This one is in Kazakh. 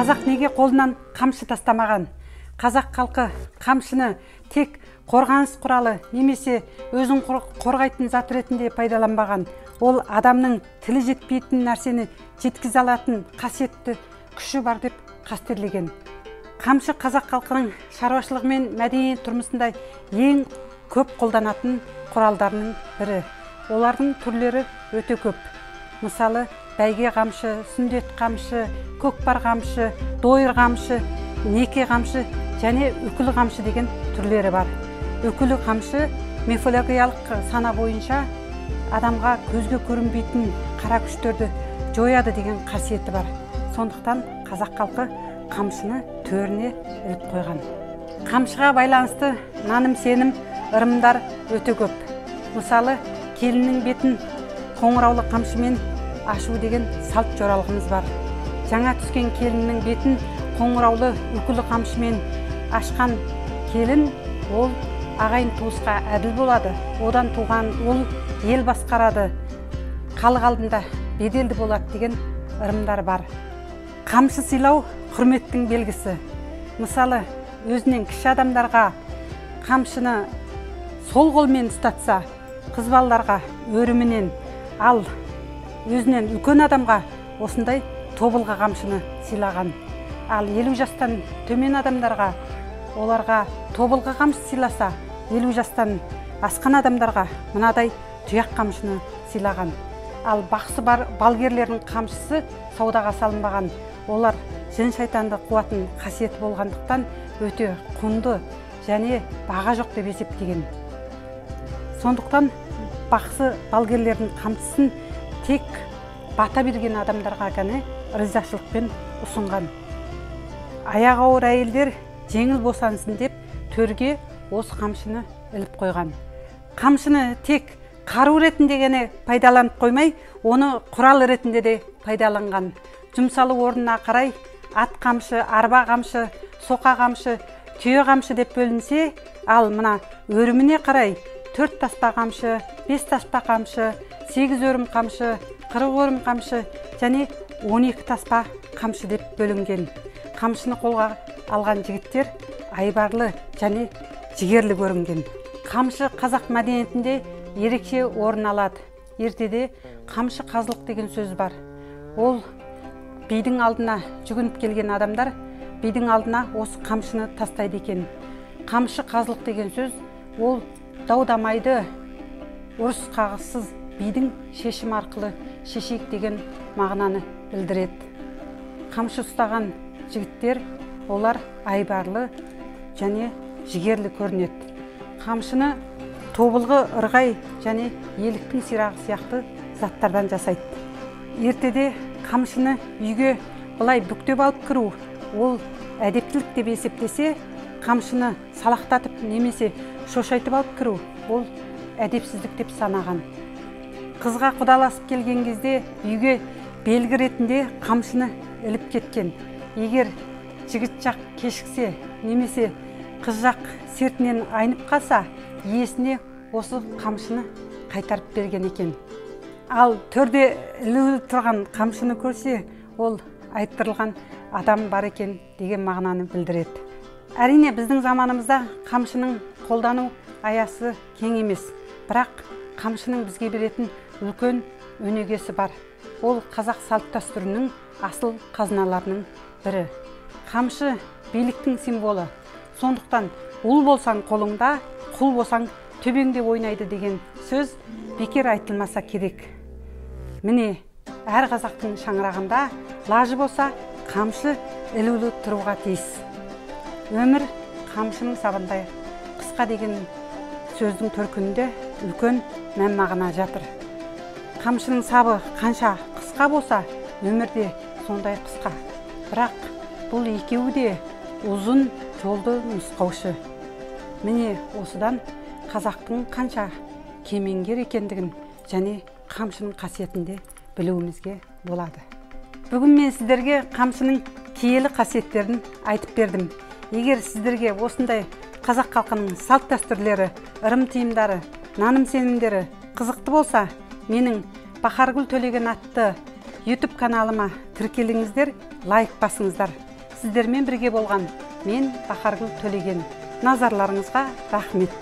Қазақ неге қолынан қамшы тастамаған? Қазақ халқы қамшыны тек қорғаныс құралы немесе өзін қорғайтын зат ретінде пайдаланбаған. Ол адамның тілі жетпейтін нәрсені жеткізе алатын қасиетті күші бар деп қастерлеген. Қамшы қазақ халқының шаруашылығы мен мәдени тұрмысында ең көп қолданатын құралдарының бірі. Олардың түрлері өте көп. Мысалы, бәйге қамшы, сүндет қамшы, көкпар қамшы, дойыр қамшы, неке қамшы және үкілі қамшы деген түрлері бар. Үкілі қамшы мифологиялық сана бойынша адамға көзге көрінбейтін қара күштерді жояды деген қасиеті бар. Сондықтан қазақ халқы қамшыны төріне іліп қойған. Қамшыға байланысты наным-сенім, ырымдар өте көп. Мысалы, келіннің бетін қоңыраулы қамшымен ашу деген салт жоралғымыз бар. Жаңа түскен келіннің бетін қоңыраулы үкілі қамшымен ашқан келін ол ағайын туысқа әділ болады. Одан туған ол ел басқарады, халық алдында беделді болады деген ырымдар бар. Қамшы сыйлау құрметтің белгісі. Мысалы, өзінен кіші адамдарға қамшыны сол қолмен ұстатса, қыз балаларға өрімінен, ал өзінен үлкен адамға осындай тобылғы қамшыны сыйлаған. Ал 50 жастан төмен адамдарға оларға тобылғы қамшы сыйласа, 50 жастан асқан адамдарға мынадай тұяқ қамшыны сыйлаған. Ал бақсы бар балгерлердің қамшысы саудаға салынбаған. Олар жын шайтанды қуатын қасиеті болғандықтан өте құнды және баға жоқ деп есептеген. Сондықтан бақсы балгерлердің қамшысын тек бата берген адамдарға ғана ризашылықпен ұсынған. Аяғы ауыр әйелдер жеңіл босансын деп төрге осы қамшыны іліп қойған. Қамшыны тек қару ретінде ғана пайдаланып қоймай, оны құрал ретінде де пайдаланған. Жұмсалы орнына қарай ат қамшы, арба қамшы, соқа қамшы, түйе қамшы деп бөлінсе, ал мына өріміне қарай 4 таспа қамшы, 5 таспа қамшы, 8 өрім қамшы, 40 өрім қамшы және 12 таспа қамшы деп бөлінген. Қамшыны қолға алған жігіттер айбарлы және жігерлі көрінген. Қамшы қазақ мәдениетінде ерекше орын алады. Ертеде қамшы қазылық деген сөз бар. Ол бидің алдына жүгініп келген адамдар бидің алдына осы қамшыны тастайды екен. Қамшы қазылық деген сөз ол дау-дамайды ұрыс қағыссыз бидің шешім арқылы шешейік деген мағынаны білдіреді. Қамшы ұстаған жігіттер олар айбарлы және жігерлі көрінеді. Қамшыны тобылғы, ырғай және еліктің сирағы сияқты заттардан жасайды. Ертеде қамшыны үйге былай бүктеп алып кіру ол әдептілік деп есептесе, қамшыны салақтатып немесе шошайтып алып кіру ол әдепсіздік деп санаған. Қызға құдаласып келген кезде үйге белгі ретінде қамшыны іліп кеткен. Егер жігіт жақ кешіксе немесе қыз жақ сертінен айнып қалса, иесіне осы қамшыны қайтарып берген екен. Ал төрде ілулі тұрған қамшыны көрсе, ол айттырылған адам бар екен деген мағынаны білдіреді. Әрине біздің заманымызда қамшының қолдану аясы кең емес, бірақ қамшының бізге беретін үлкен өнегесі бар. Ол қазақ салт дәстүрінің асыл қазыналарының бірі. Қамшы биліктің символы. Сондықтан ұл болсаң қолыңда, құл болсаң төбеңде ойнайды деген сөз бекер айтылмаса керек. Міне, әр қазақтың шаңырағында лажы болса қамшы ілулі тұруға тиіс. Өмір қамшының сабындай қысқа деген сөздің төркінінде үлкен мән мағына жатыр. Қамшының сабы қанша қысқа болса, өмірде сондай қысқа. Бірақ бұл екеуі де ұзын жолды нұсқаушы. Міне осыдан қазақтың қанша кемеңгер екендігін және қамшының қасиетінде білуімізге болады. Бүгін мен сіздерге қамшының киелі қасиеттерін айтып бердім. Егер сіздерге осындай қазақ халқының салт дәстүрлері, ырым-тыйымдары, наным-сенімдері қызықты болса, менің Бахаргүл Төлеген атты YouTube каналыма тіркеліңіздер, лайк басыңыздар. сіздермен бірге болған мен Бахаргүл Төлеген. Назарларыңызға рахмет.